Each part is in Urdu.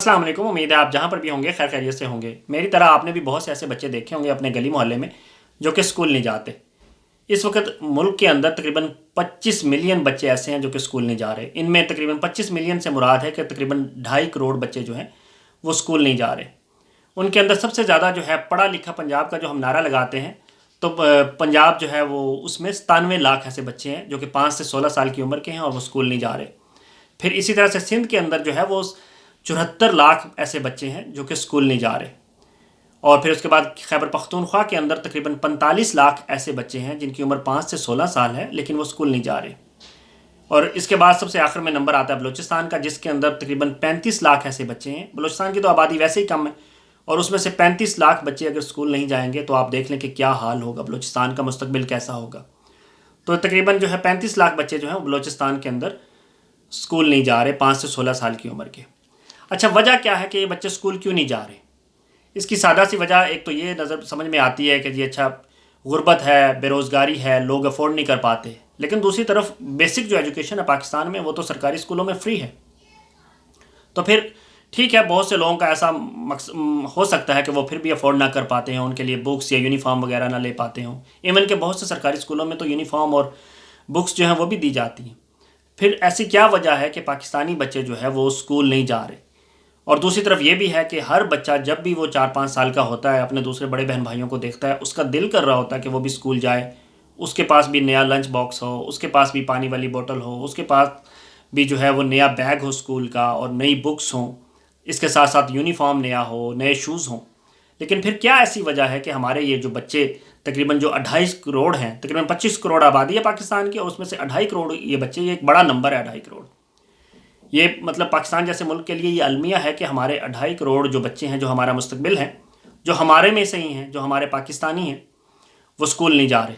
السلام علیکم، امید ہے آپ جہاں پر بھی ہوں گے خیر خیریت سے ہوں گے۔ میری طرح آپ نے بھی بہت سے ایسے بچے دیکھے ہوں گے اپنے گلی محلے میں جو کہ اسکول نہیں جاتے۔ اس وقت ملک کے اندر تقریباً 25 ملین بچے ایسے ہیں جو کہ اسکول نہیں جا رہے۔ ان میں تقریباً 25 ملین سے مراد ہے کہ تقریباً 2.5 کروڑ بچے جو ہیں وہ اسکول نہیں جا رہے۔ ان کے اندر سب سے زیادہ جو ہے پڑھا لکھا پنجاب کا جو ہم نعرہ لگاتے ہیں، تو پنجاب جو ہے وہ اس میں 97 لاکھ ایسے بچے ہیں جو کہ 5 سے 16 سال کی عمر کے ہیں اور وہ اسکول نہیں جا رہے۔ پھر اسی طرح سے سندھ کے اندر جو ہے وہ 74 لاکھ ایسے بچے ہیں جو کہ اسکول نہیں جا رہے۔ اور پھر اس کے بعد خیبر پختونخوا کے اندر تقریباً 45 لاکھ ایسے بچے ہیں جن کی عمر 5 سے 16 سال ہے لیکن وہ اسکول نہیں جا رہے۔ اور اس کے بعد سب سے آخر میں نمبر آتا ہے بلوچستان کا، جس کے اندر تقریباً 35 لاکھ ایسے بچے ہیں۔ بلوچستان کی تو آبادی ویسے ہی کم ہے، اور اس میں سے 35 لاکھ بچے اگر اسکول نہیں جائیں گے تو آپ دیکھ لیں کہ کیا حال ہوگا، بلوچستان کا مستقبل کیسا ہوگا۔ تو تقریباً جو ہے 35 لاکھ بچے جو ہیں بلوچستان کے اندر اسکول نہیں جا رہے 5 سے 16 سال کی عمر کے۔ اچھا، وجہ کیا ہے کہ یہ بچے اسکول کیوں نہیں جا رہے؟ اس کی سادہ سی وجہ ایک تو یہ نظر سمجھ میں آتی ہے کہ جی اچھا غربت ہے، بے روزگاری ہے، لوگ افورڈ نہیں کر پاتے۔ لیکن دوسری طرف بیسک جو ایجوکیشن ہے پاکستان میں وہ تو سرکاری اسکولوں میں فری ہے۔ تو پھر ٹھیک ہے، بہت سے لوگوں کا ایسا ہو سکتا ہے کہ وہ پھر بھی افورڈ نہ کر پاتے ہیں، ان کے لیے بکس یا یونیفارم وغیرہ نہ لے پاتے ہوں۔ ایون کہ بہت سے سرکاری اسکولوں میں تو یونیفارم اور بکس جو ہیں وہ بھی دی جاتی ہیں۔ پھر ایسی کیا وجہ ہے کہ پاکستانی بچے جو ہے وہ اسکول نہیں جا رہے؟ اور دوسری طرف یہ بھی ہے کہ ہر بچہ جب بھی وہ 4-5 سال کا ہوتا ہے اپنے دوسرے بڑے بہن بھائیوں کو دیکھتا ہے، اس کا دل کر رہا ہوتا ہے کہ وہ بھی اسکول جائے، اس کے پاس بھی نیا لنچ باکس ہو، اس کے پاس بھی پانی والی بوتل ہو، اس کے پاس بھی جو ہے وہ نیا بیگ ہو اسکول کا اور نئی بکس ہوں، اس کے ساتھ ساتھ یونیفارم نیا ہو، نئے شوز ہوں۔ لیکن پھر کیا ایسی وجہ ہے کہ ہمارے یہ جو بچے تقریباً جو 2.5 کروڑ ہیں، تقریباً 25 کروڑ آبادی ہے پاکستان کی، اور اس میں سے 2.5 کروڑ یہ بچے، یہ ایک بڑا نمبر ہے 2.5 کروڑ۔ یہ مطلب پاکستان جیسے ملک کے لیے یہ المیہ ہے کہ ہمارے 2.5 کروڑ جو بچے ہیں جو ہمارا مستقبل ہیں، جو ہمارے میں سے ہی ہیں، جو ہمارے پاکستانی ہیں، وہ اسکول نہیں جا رہے۔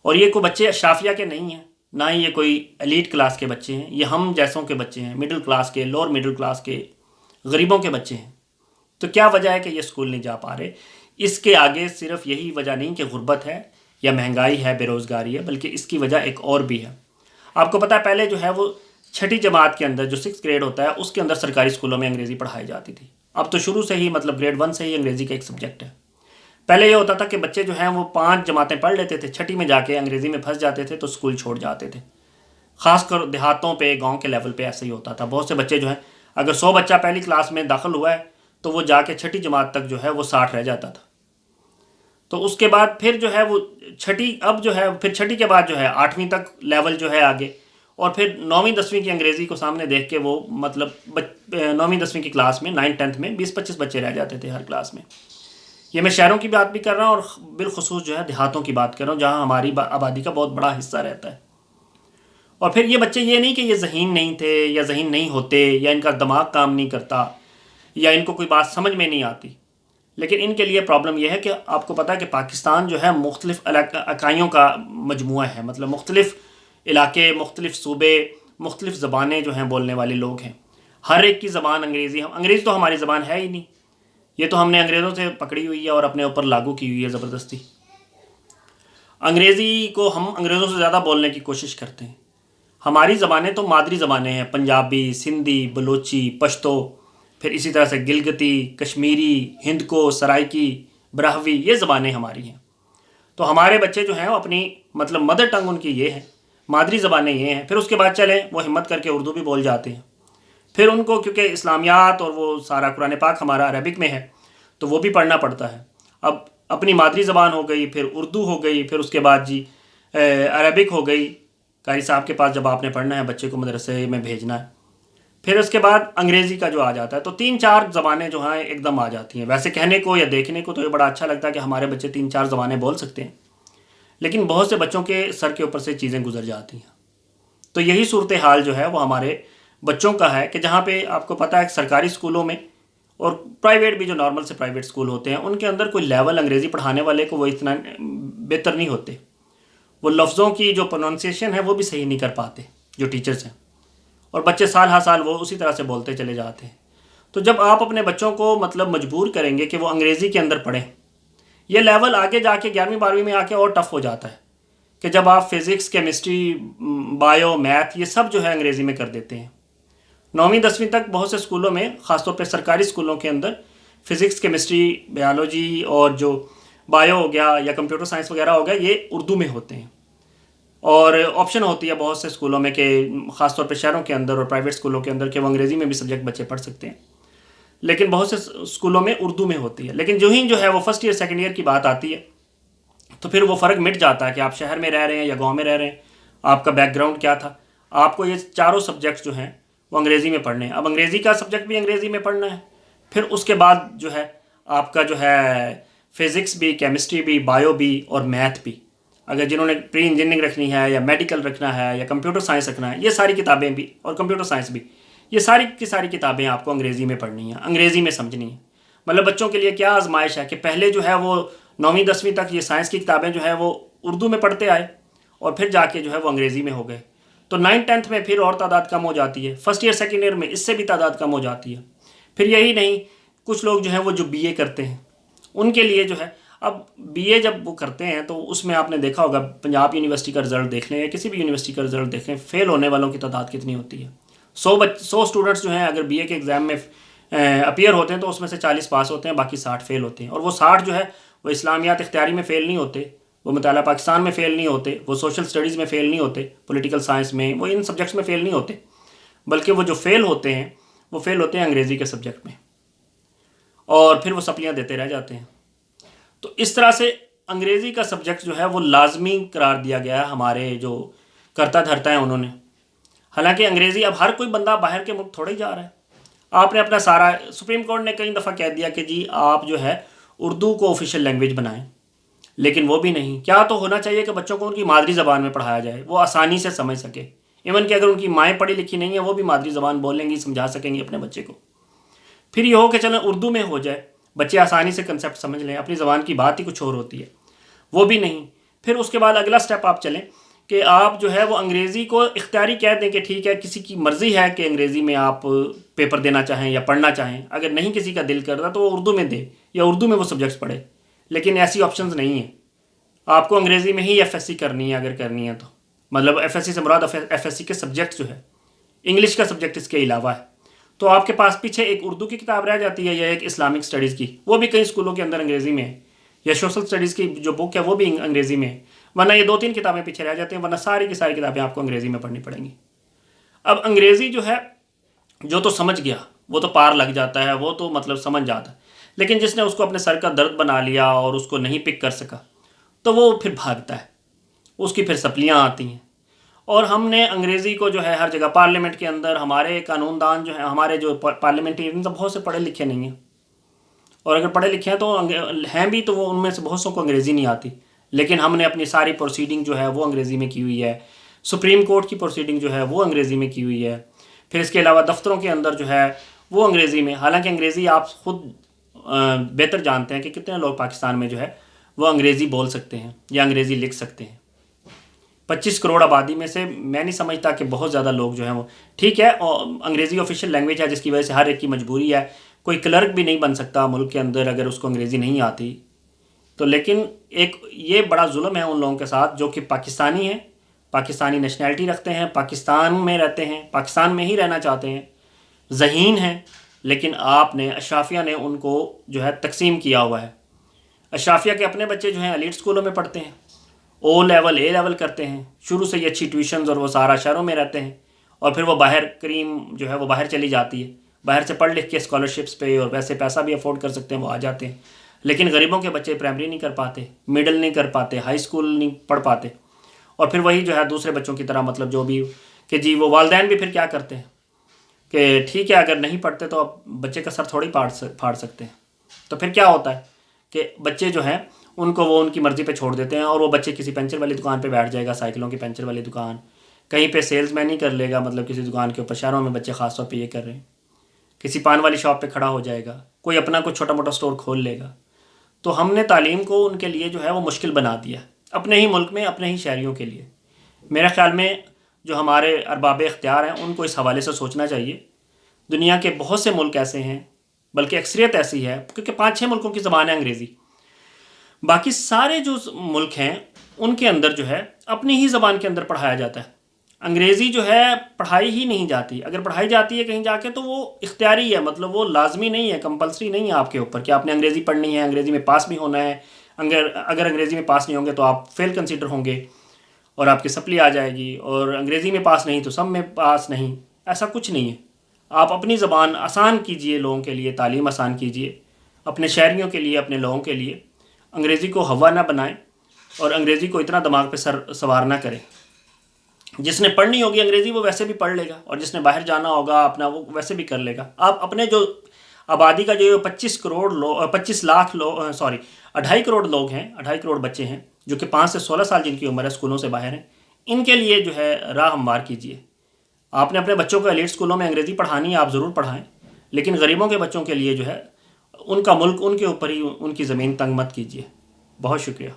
اور یہ کوئی بچے اشرافیہ کے نہیں ہیں، نہ ہی یہ کوئی ایلیٹ کلاس کے بچے ہیں، یہ ہم جیسوں کے بچے ہیں، مڈل کلاس کے، لوور مڈل کلاس کے، غریبوں کے بچے ہیں۔ تو کیا وجہ ہے کہ یہ اسکول نہیں جا پا رہے؟ اس کے آگے صرف یہی وجہ نہیں کہ غربت ہے یا مہنگائی ہے، بے روزگاری ہے، بلکہ اس کی وجہ ایک اور بھی ہے۔ آپ کو پتہ ہے پہلے جو ہے وہ 6ٹھی جماعت کے اندر جو 6 گریڈ ہوتا ہے اس کے اندر سرکاری اسکولوں میں انگریزی پڑھائی جاتی تھی۔ اب تو شروع سے ہی مطلب گریڈ 1 سے ہی انگریزی کا ایک سبجیکٹ ہے۔ پہلے یہ ہوتا تھا کہ بچے جو ہیں وہ 5 جماعتیں پڑھ لیتے تھے، 6ٹھی میں جا کے انگریزی میں پھنس جاتے تھے تو اسکول چھوڑ جاتے تھے۔ خاص کر دیہاتوں پہ، گاؤں کے لیول پہ ایسا ہی ہوتا تھا۔ بہت سے بچے جو ہیں اگر 100 بچہ پہلی کلاس میں داخل ہوا ہے تو وہ جا کے 6ٹھی جماعت تک جو ہے وہ 60 رہ جاتا تھا۔ تو اس کے بعد پھر جو ہے وہ 6ٹھی، اب جو ہے پھر 6ٹھی کے بعد جو ہے 8ویں تک لیول جو ہے آگے، اور پھر 9ویں 10ویں کی انگریزی کو سامنے دیکھ کے وہ مطلب 9ویں 10ویں کی کلاس میں 9 10th میں 20-25 بچے رہ جاتے تھے ہر کلاس میں۔ یہ میں شہروں کی بات بھی کر رہا ہوں اور بالخصوص جو ہے دیہاتوں کی بات کر رہا ہوں جہاں ہماری آبادی کا بہت بڑا حصہ رہتا ہے۔ اور پھر یہ بچے یہ نہیں کہ یہ ذہین نہیں تھے یا ذہین نہیں ہوتے یا ان کا دماغ کام نہیں کرتا یا ان کو کوئی بات سمجھ میں نہیں آتی، لیکن ان کے لیے پرابلم یہ ہے کہ آپ کو پتہ ہے کہ پاکستان جو ہے مختلف اکائیوں کا مجموعہ ہے، مطلب مختلف علاقے، مختلف صوبے، مختلف زبانیں جو ہیں بولنے والے لوگ ہیں۔ ہر ایک کی زبان انگریزی ہے، انگریزی تو ہماری زبان ہے ہی نہیں، یہ تو ہم نے انگریزوں سے پکڑی ہوئی ہے اور اپنے اوپر لاگو کی ہوئی ہے زبردستی۔ انگریزی کو ہم انگریزوں سے زیادہ بولنے کی کوشش کرتے ہیں۔ ہماری زبانیں تو مادری زبانیں ہیں، پنجابی، سندھی، بلوچی، پشتو، پھر اسی طرح سے گلگتی، کشمیری، ہندکو، سرائکی، براہوی، یہ زبانیں ہماری ہیں۔ تو ہمارے بچے جو ہیں وہ اپنی مطلب مدر ٹنگ ان کی یہ ہے، مادری زبانیں یہ ہیں۔ پھر اس کے بعد چلیں وہ ہمت کر کے اردو بھی بول جاتے ہیں۔ پھر ان کو کیونکہ اسلامیات اور وہ سارا قرآن پاک ہمارا عربک میں ہے تو وہ بھی پڑھنا پڑتا ہے۔ اب اپنی مادری زبان ہو گئی، پھر اردو ہو گئی، پھر اس کے بعد جی عربک ہو گئی، قاری صاحب کے پاس جب آپ نے پڑھنا ہے، بچے کو مدرسے میں بھیجنا ہے، پھر اس کے بعد انگریزی کا جو آ جاتا ہے، تو 3-4 زبانیں جو ہیں ایک دم آ جاتی ہیں۔ ویسے کہنے کو یا دیکھنے کو تو یہ بڑا اچھا لگتا ہے کہ ہمارے بچے 3-4 زبانیں بول سکتے ہیں، لیکن بہت سے بچوں کے سر کے اوپر سے چیزیں گزر جاتی ہیں۔ تو یہی صورتحال جو ہے وہ ہمارے بچوں کا ہے کہ جہاں پہ آپ کو پتہ ہے سرکاری اسکولوں میں اور پرائیویٹ بھی جو نارمل سے پرائیویٹ اسکول ہوتے ہیں ان کے اندر کوئی لیول انگریزی پڑھانے والے کو وہ اتنا بہتر نہیں ہوتے، وہ لفظوں کی جو پروننسیشن ہے وہ بھی صحیح نہیں کر پاتے جو ٹیچرز ہیں، اور بچے سال ہر سال وہ اسی طرح سے بولتے چلے جاتے ہیں۔ تو جب آپ اپنے بچوں کو مطلب مجبور کریں گے کہ وہ انگریزی کے اندر پڑھیں، یہ لیول آگے جا کے 11ویں 12ویں میں آ کے اور ٹف ہو جاتا ہے کہ جب آپ فزکس، کیمسٹری، بایو، میتھ یہ سب جو ہے انگریزی میں کر دیتے ہیں۔ 9ویں 10ویں تک بہت سے اسکولوں میں، خاص طور پہ سرکاری اسکولوں کے اندر، فزکس، کیمسٹری، بیالوجی اور جو بایو ہو گیا یا کمپیوٹر سائنس وغیرہ ہو گیا، یہ اردو میں ہوتے ہیں. اور آپشن ہوتی ہے بہت سے اسکولوں میں کہ خاص طور پہ شہروں کے اندر اور پرائیویٹ اسکولوں کے اندر کہ وہ انگریزی میں بھی سبجیکٹ بچے پڑھ سکتے ہیں، لیکن بہت سے اسکولوں میں اردو میں ہوتی ہے. لیکن جو ہے وہ فرسٹ ایئر سیکنڈ ایئر کی بات آتی ہے تو پھر وہ فرق مٹ جاتا ہے کہ آپ شہر میں رہ رہے ہیں یا گاؤں میں رہ رہے ہیں، آپ کا بیک گراؤنڈ کیا تھا. آپ کو یہ چاروں سبجیکٹس جو ہیں وہ انگریزی میں پڑھنے ہیں. اب انگریزی کا سبجیکٹ بھی انگریزی میں پڑھنا ہے، پھر اس کے بعد جو ہے آپ کا جو ہے فزکس بھی، کیمسٹری بھی، بایو بھی اور میتھ بھی. اگر جنہوں نے پری انجینئرنگ رکھنی ہے یا میڈیکل رکھنا ہے یا کمپیوٹر سائنس رکھنا ہے، یہ ساری کتابیں بھی، اور کمپیوٹر سائنس بھی، یہ ساری کی ساری کتابیں آپ کو انگریزی میں پڑھنی ہیں، انگریزی میں سمجھنی ہیں. مطلب بچوں کے لیے کیا آزمائش ہے کہ پہلے جو ہے وہ 9ویں 10ویں تک یہ سائنس کی کتابیں جو ہے وہ اردو میں پڑھتے آئے اور پھر جا کے جو ہے وہ انگریزی میں ہو گئے. تو 9th 10th میں پھر اور تعداد کم ہو جاتی ہے، فرسٹ ایئر سیکنڈ ایئر میں اس سے بھی تعداد کم ہو جاتی ہے. پھر یہی نہیں، کچھ لوگ جو ہیں وہ جو بی اے کرتے ہیں ان کے لیے جو ہے، اب بی اے جب وہ کرتے ہیں تو اس میں آپ نے دیکھا ہوگا، پنجاب یونیورسٹی کا رزلٹ دیکھ لیں یا کسی بھی یونیورسٹی کا رزلٹ دیکھ لیں، فیل ہونے والوں کی تعداد کتنی ہوتی ہے. 100 اسٹوڈنٹس جو ہیں اگر بی اے کے ایگزام میں اپیئر ہوتے ہیں تو اس میں سے 40 پاس ہوتے ہیں، باقی 60 فیل ہوتے ہیں. اور وہ 60 جو ہے وہ اسلامیات اختیاری میں فیل نہیں ہوتے، وہ مطالعہ پاکستان میں فیل نہیں ہوتے، وہ سوشل اسٹڈیز میں فیل نہیں ہوتے، پولیٹیکل سائنس میں، وہ ان سبجیکٹس میں فیل نہیں ہوتے، بلکہ وہ جو فیل ہوتے ہیں وہ فیل ہوتے ہیں انگریزی کے سبجیکٹ میں، اور پھر وہ سپلیاں دیتے رہ جاتے ہیں. تو اس طرح سے انگریزی کا سبجیکٹ جو ہے وہ لازمی قرار دیا گیا ہے ہمارے جو کرتا دھرتا ہے انہوں نے. حالانکہ انگریزی اب ہر کوئی بندہ باہر کے ملک تھوڑا ہی جا رہا ہے. آپ نے اپنا سارا، سپریم کورٹ نے کئی دفعہ کہہ دیا کہ جی آپ جو ہے اردو کو آفیشیل لینگویج بنائیں، لیکن وہ بھی نہیں. کیا تو ہونا چاہیے کہ بچوں کو ان کی مادری زبان میں پڑھایا جائے، وہ آسانی سے سمجھ سکے. ایون کہ اگر ان کی مائیں پڑھی لکھی نہیں ہیں وہ بھی مادری زبان بولیں گی، سمجھا سکیں گی اپنے بچے کو. پھر یہ ہو کہ چلیں اردو میں ہو جائے، بچے آسانی سے کنسیپٹ سمجھ لیں. اپنی زبان کی بات ہی کچھ اور ہوتی ہے، وہ بھی نہیں. پھر اس کے بعد اگلا سٹیپ آپ چلیں کہ آپ جو ہے وہ انگریزی کو اختیاری کہہ دیں کہ ٹھیک ہے، کسی کی مرضی ہے کہ انگریزی میں آپ پیپر دینا چاہیں یا پڑھنا چاہیں. اگر نہیں کسی کا دل کرتا تو وہ اردو میں دے یا اردو میں وہ سبجیکٹس پڑھے، لیکن ایسی آپشنز نہیں ہیں. آپ کو انگریزی میں ہی ایف ایس سی کرنی ہے اگر کرنی ہے تو. مطلب ایف ایس سی سے مراد ایف ایس سی کے سبجیکٹ جو ہے، انگلش کا سبجیکٹ اس کے علاوہ ہے. تو آپ کے پاس پیچھے ایک اردو کی کتاب رہ جاتی ہے یا ایک اسلامک اسٹڈیز کی، وہ بھی کئی اسکولوں کے اندر انگریزی میں ہے، یا سوشل اسٹڈیز کی جو بک ہے وہ بھی انگریزی میں ہے. ورنہ یہ 2-3 کتابیں پیچھے رہ جاتی ہیں، ورنہ ساری کی ساری کتابیں آپ کو انگریزی میں پڑھنی پڑیں گی. اب انگریزی جو ہے، جو تو سمجھ گیا وہ تو پار لگ جاتا ہے، وہ تو مطلب سمجھ جاتا ہے. لیکن جس نے اس کو اپنے سر کا درد بنا لیا اور اس کو نہیں پک کر سکا تو وہ پھر بھاگتا ہے، اس کی پھر سپلیاں آتی ہیں. اور ہم نے انگریزی کو جو ہے ہر جگہ، پارلیمنٹ کے اندر ہمارے قانون دان جو ہیں، ہمارے جو پارلیمنٹیرین تو بہت سے پڑھے لکھے نہیں ہیں، اور اگر پڑھے لکھے ہیں تو ہیں بھی تو وہ ان میں سے بہت سو کو انگریزی نہیں آتی. لیکن ہم نے اپنی ساری پروسیڈنگ جو ہے وہ انگریزی میں کی ہوئی ہے. سپریم کورٹ کی پروسیڈنگ جو ہے وہ انگریزی میں کی ہوئی ہے. پھر اس کے علاوہ دفتروں کے اندر جو ہے وہ انگریزی میں. حالانکہ انگریزی آپ خود بہتر جانتے ہیں کہ کتنے لوگ پاکستان میں جو ہے وہ انگریزی بول سکتے ہیں یا انگریزی لکھ سکتے ہیں. 25 کروڑ آبادی میں سے میں نہیں سمجھتا کہ بہت زیادہ لوگ جو ہیں وہ، ٹھیک ہے انگریزی آفیشیل لینگویج ہے جس کی وجہ سے ہر ایک کی مجبوری ہے، کوئی کلرک بھی نہیں بن سکتا ملک کے اندر اگر اس کو انگریزی نہیں آتی تو. لیکن ایک یہ بڑا ظلم ہے ان لوگوں کے ساتھ جو کہ پاکستانی ہیں، پاکستانی نیشنلٹی رکھتے ہیں، پاکستان میں رہتے ہیں، پاکستان میں ہی رہنا چاہتے ہیں، ذہین ہیں، لیکن آپ نے، اشرافیہ نے ان کو جو ہے تقسیم کیا ہوا ہے. اشرافیہ کے اپنے بچے جو ہیں ایلیٹ اسکولوں میں پڑھتے ہیں، او لیول اے لیول کرتے ہیں، شروع سے ہی اچھی ٹیوشنز اور وہ سارا شہروں میں رہتے ہیں، اور پھر وہ باہر، کریم جو ہے وہ باہر چلی جاتی ہے، باہر سے پڑھ لکھ کے اسکالرشپس پہ اور ویسے پیسہ بھی افورڈ کر سکتے ہیں وہ آ جاتے ہیں. لیکن غریبوں کے بچے پرائمری نہیں کر پاتے، مڈل نہیں کر پاتے، ہائی اسکول نہیں پڑھ پاتے، اور پھر وہی جو ہے دوسرے بچوں کی طرح مطلب جو بھی کہ جی وہ والدین بھی پھر کیا کرتے ہیں کہ ٹھیک ہے اگر نہیں پڑھتے تو اب بچے کا سر تھوڑی پھاڑ سکتے ہیں. تو پھر کیا ہوتا ہے کہ بچے جو ہیں ان کو وہ ان کی مرضی پہ چھوڑ دیتے ہیں، اور وہ بچے کسی پنچر والی دکان پہ بیٹھ جائے گا، سائیکلوں کی پنچر والی دکان، کہیں پہ سیلز مین ہی کر لے گا، مطلب کسی دکان کے اوپر. شہروں میں بچے خاص طور پہ یہ کر رہے ہیں، کسی پان والی شاپ پہ کھڑا ہو جائے گا، کوئی اپنا کوئی چھوٹا موٹا سٹور کھول لے گا. تو ہم نے تعلیم کو ان کے لیے جو ہے وہ مشکل بنا دیا اپنے ہی ملک میں، اپنے ہی شہریوں کے لیے. میرے خیال میں جو ہمارے ارباب اختیار ہیں ان کو اس حوالے سے سوچنا چاہیے. دنیا کے بہت سے ملک ایسے ہیں، بلکہ اکثریت ایسی ہے کیونکہ 5-6 ملکوں کی زبان ہے انگریزی، باقی سارے جو ملک ہیں ان کے اندر جو ہے اپنی ہی زبان کے اندر پڑھایا جاتا ہے. انگریزی جو ہے پڑھائی ہی نہیں جاتی. اگر پڑھائی جاتی ہے کہیں جا کے تو وہ اختیاری ہے، مطلب وہ لازمی نہیں ہے، کمپلسری نہیں ہے آپ کے اوپر کہ آپ نے انگریزی پڑھنی ہے، انگریزی میں پاس بھی ہونا ہے. اگر انگریزی میں پاس نہیں ہوں گے تو آپ فیل کنسیڈر ہوں گے اور آپ کی سپلی آ جائے گی، اور انگریزی میں پاس نہیں تو سب میں پاس نہیں. ایسا کچھ نہیں ہے. آپ اپنی زبان آسان کیجئے، لوگوں کے لیے تعلیم آسان کیجئے، اپنے شہریوں کے لیے، اپنے لوگوں کے لیے. انگریزی کو ہوا نہ بنائیں اور انگریزی کو اتنا دماغ پہ سوار نہ کریں. جس نے پڑھنی ہوگی انگریزی وہ ویسے بھی پڑھ لے گا، اور جس نے باہر جانا ہوگا اپنا وہ ویسے بھی کر لے گا. آپ اپنے جو آبادی کا جو 25 لاکھ لوگ 2.5 کروڑ لوگ ہیں، 2.5 کروڑ بچے ہیں جو کہ 5 سے 16 سال جن کی عمر ہے اسکولوں سے باہر ہیں، ان کے لیے جو ہے راہ ہموار کیجیے. آپ نے اپنے بچوں کو ایلیٹ اسکولوں میں انگریزی پڑھانی ہے، آپ ضرور پڑھائیں، لیکن غریبوں کے بچوں کے لیے جو ہے ان کا ملک ان کے اوپر ہی ان کی زمین تنگ مت کیجیے. بہت شکریہ.